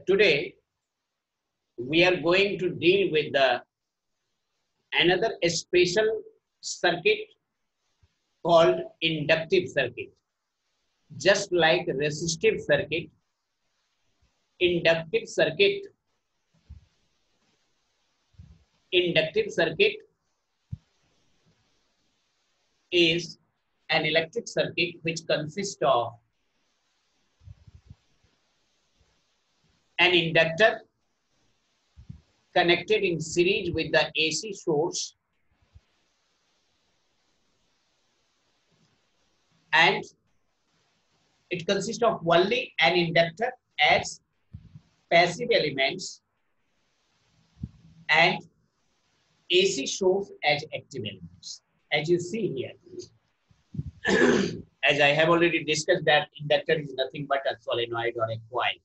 today we are going to deal with the another special circuit called inductive circuit. Just like resistive circuit, inductive circuit, inductive circuit is an electric circuit which consists of an inductor connected in series with the AC source and it consists of only an inductor as passive elements and AC source as active elements. As you see here, as I have already discussed that inductor is nothing but a solenoid or a coil.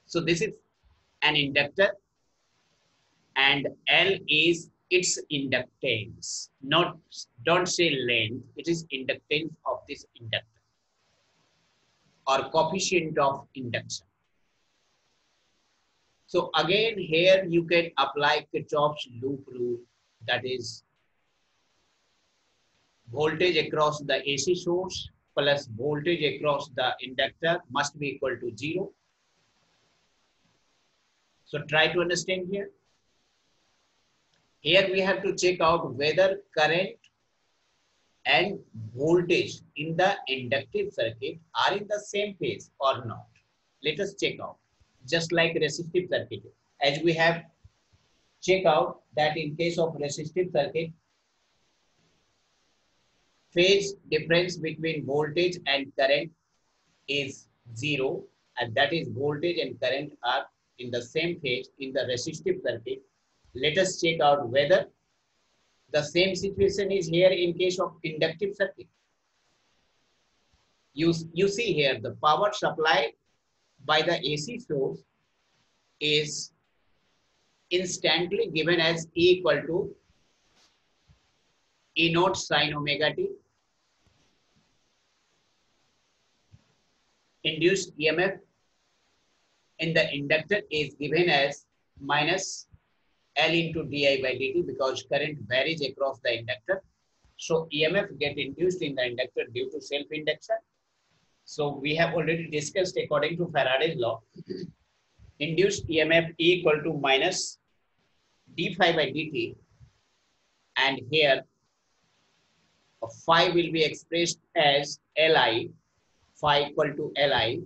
So this is an inductor and L is its inductance. Don't say length, it is inductance of this inductor or coefficient of induction. So again here you can apply Kirchhoff's loop rule, that is voltage across the AC source plus voltage across the inductor must be equal to 0. So try to understand here. Here we have to check out whether current and voltage in the inductive circuit are in the same phase or not. Let us check out. Just like resistive circuit, as we have check out that in case of resistive circuit, phase difference between voltage and current is 0, and that is voltage and current are in the same phase in the resistive circuit. Let us check out whether the same situation is here in case of inductive circuit. You see here the power supplied by the AC source is instantly given as E equal to E naught sin omega t. Induced EMF in the inductor is given as minus L into di by dt because current varies across the inductor. So EMF get induced in the inductor due to self-induction. So we have already discussed according to Faraday's law, induced EMF E equal to minus d phi by dt, and here phi will be expressed as Li, phi equal to Li,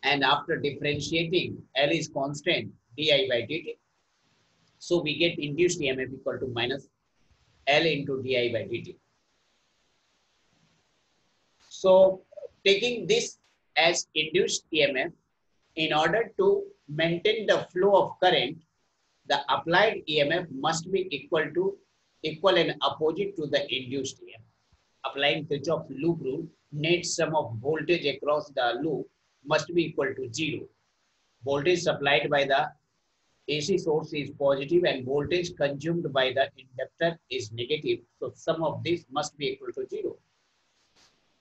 and after differentiating L is constant di by dt. So we get induced EMF equal to minus L into di by dt. So taking this as induced EMF, in order to maintain the flow of current, the applied EMF must be equal and opposite to the induced EMF. Applying Kirchhoff's loop rule, net sum of voltage across the loop must be equal to 0. Voltage supplied by the AC source is positive and voltage consumed by the inductor is negative. So sum of this must be equal to 0.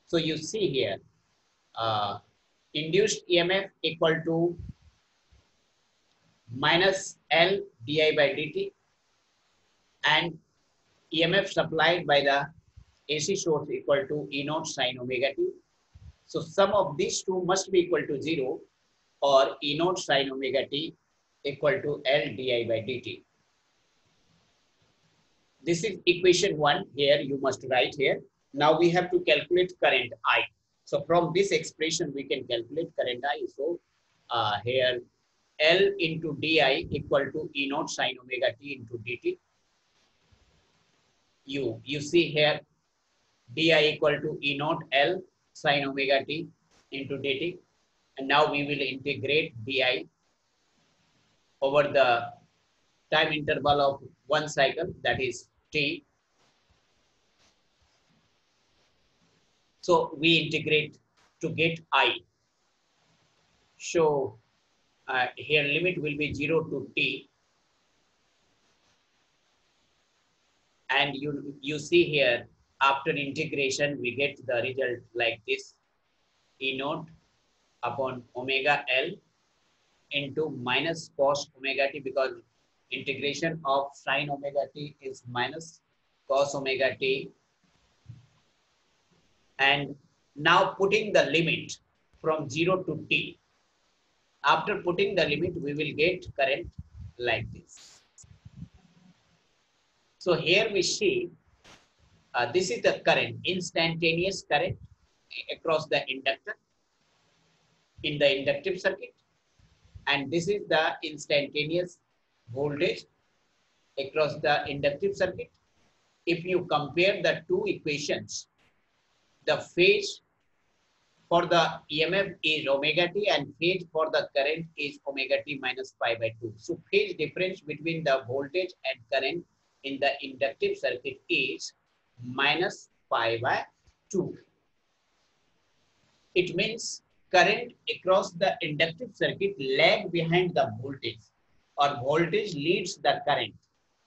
So you see here, induced EMF equal to minus L di by dt and EMF supplied by the AC source equal to E naught sin omega t. So sum of these two must be equal to 0 or E naught sin omega t equal to L di by dt. This is equation 1. Here you must write here. Now we have to calculate current I. So from this expression we can calculate current I. So here L into di equal to E naught sin omega t into dt. You see here di equal to E naught L sin omega t into dt. And now we will integrate di over the time interval of one cycle, that is t. So we integrate to get I. So here limit will be 0 to t. And you see here, after integration, we get the result like this, E naught upon omega L into minus cos omega t, because integration of sin omega t is minus cos omega t. And now putting the limit from 0 to t. After putting the limit, we will get current like this. So here we see this is the current, instantaneous current across the inductor in the inductive circuit. And this is the instantaneous voltage across the inductive circuit. If you compare the two equations, the phase for the EMF is omega t and phase for the current is omega t minus pi by 2. So phase difference between the voltage and current in the inductive circuit is minus pi by 2. It means current across the inductive circuit lag behind the voltage, or voltage leads the current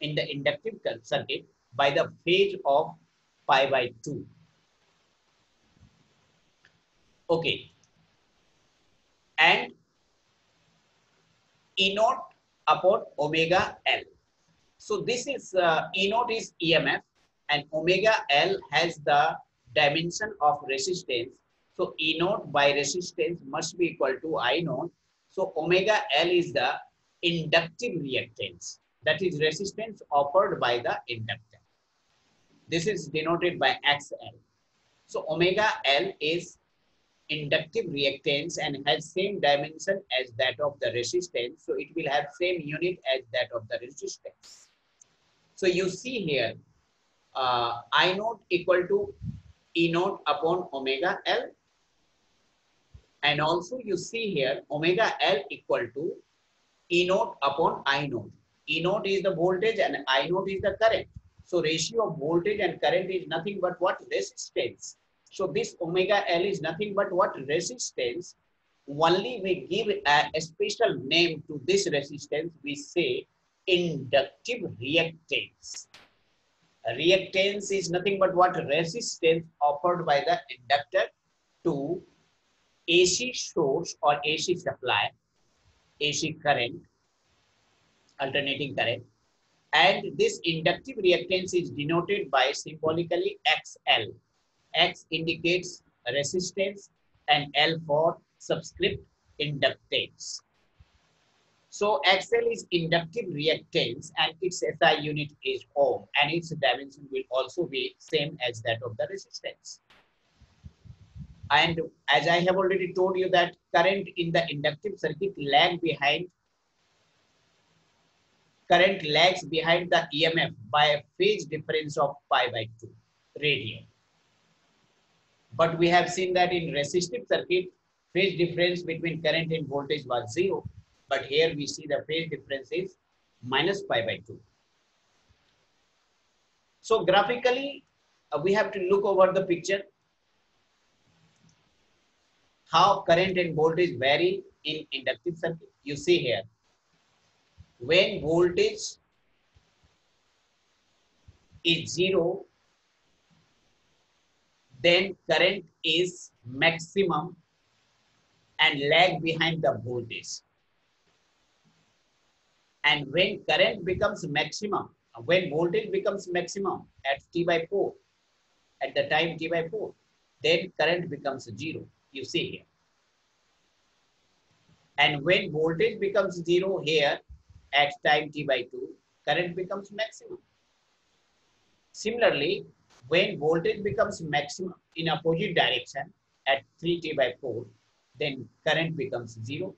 in the inductive circuit by the phase of pi by 2. Okay. And E naught upon omega L. So this is E naught is EMF and omega L has the dimension of resistance. So E naught by resistance must be equal to I naught. So omega L is the inductive reactance, that is resistance offered by the inductor. This is denoted by XL. So omega L is inductive reactance and has same dimension as that of the resistance. So it will have same unit as that of the resistance. So you see here, I naught equal to E naught upon omega L. And also you see here, omega L equal to E naught upon I naught. E naught is the voltage and I naught is the current. So ratio of voltage and current is nothing but what? Resistance. So this omega L is nothing but what? Resistance. Only we give a special name to this resistance. We say inductive reactance. Reactance is nothing but what? Resistance offered by the inductor to AC source or AC supply, AC current, alternating current. And this inductive reactance is denoted by symbolically XL. X indicates resistance and L for subscript inductance. So XL is inductive reactance and its SI unit is ohm and its dimension will also be same as that of the resistance. And as I have already told you that current in the inductive circuit lags behind the EMF by a phase difference of pi by 2 radian. But we have seen that in resistive circuit, phase difference between current and voltage was 0. But here we see the phase difference is minus pi by 2. So graphically, we have to look over the picture. How current and voltage vary in inductive circuit. You see here, when voltage is 0, then current is maximum and lag behind the voltage. And when current becomes maximum, when voltage becomes maximum at T by 4, at the time T by 4, then current becomes 0. You see here. And when voltage becomes 0 here at time T by 2, current becomes maximum. Similarly, when voltage becomes maximum in opposite direction at 3T by 4, then current becomes 0.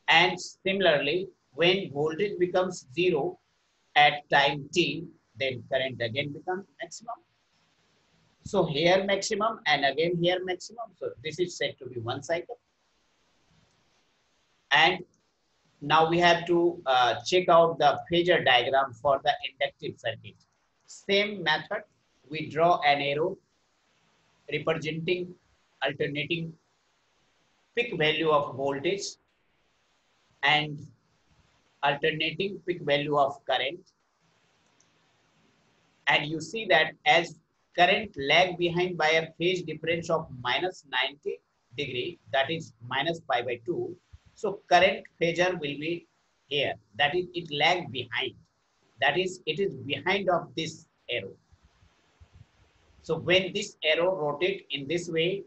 And similarly, when voltage becomes 0 at time T, then current again becomes maximum. So here maximum and again here maximum. So this is said to be one cycle. And now we have to check out the phasor diagram for the inductive circuit. Same method, we draw an arrow representing alternating peak value of voltage and alternating peak value of current. And you see that as current lag behind by a phase difference of minus 90 degree, that is minus pi by 2. So current phasor will be here. That is, it lag behind. That is, it is behind of this arrow. So when this arrow rotate in this way,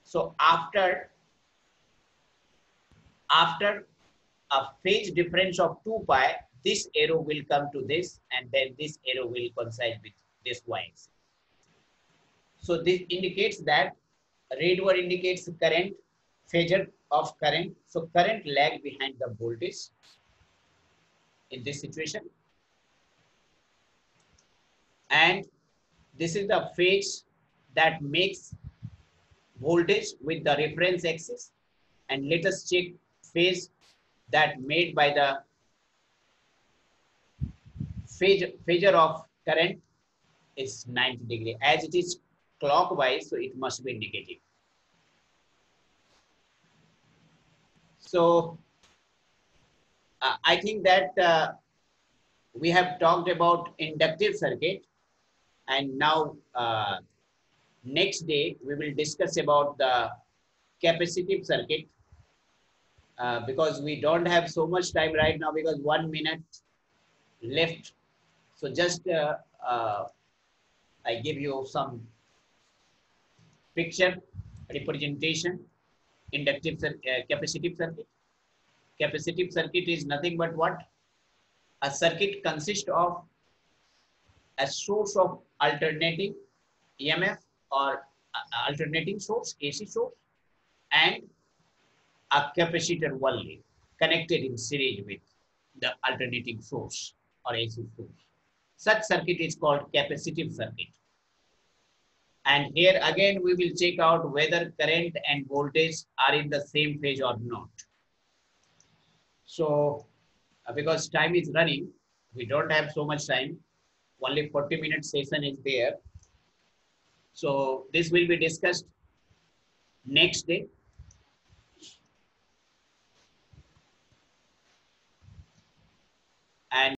so after a phase difference of 2 pi, this arrow will come to this, and then this arrow will coincide with this y-axis. So this indicates that red word indicates current, phasor of current. So current lag behind the voltage in this situation. And this is the phase that makes voltage with the reference axis. And let us check phase that made by the phasor of current is 90 degree. As it is clockwise, so it must be negative. So I think that we have talked about inductive circuit, and now next day we will discuss about the capacitive circuit, because we don't have so much time right now because 1 minute left. So just I give you some picture representation. Capacitive circuit. Capacitive circuit is nothing but what? A circuit consists of a source of alternating EMF or alternating source, AC source, and a capacitor only connected in series with the alternating source or AC source. Such circuit is called capacitive circuit. And here again we will check out whether current and voltage are in the same phase or not. So because time is running, we don't have so much time. Only 40-minute session is there. So this will be discussed next day. And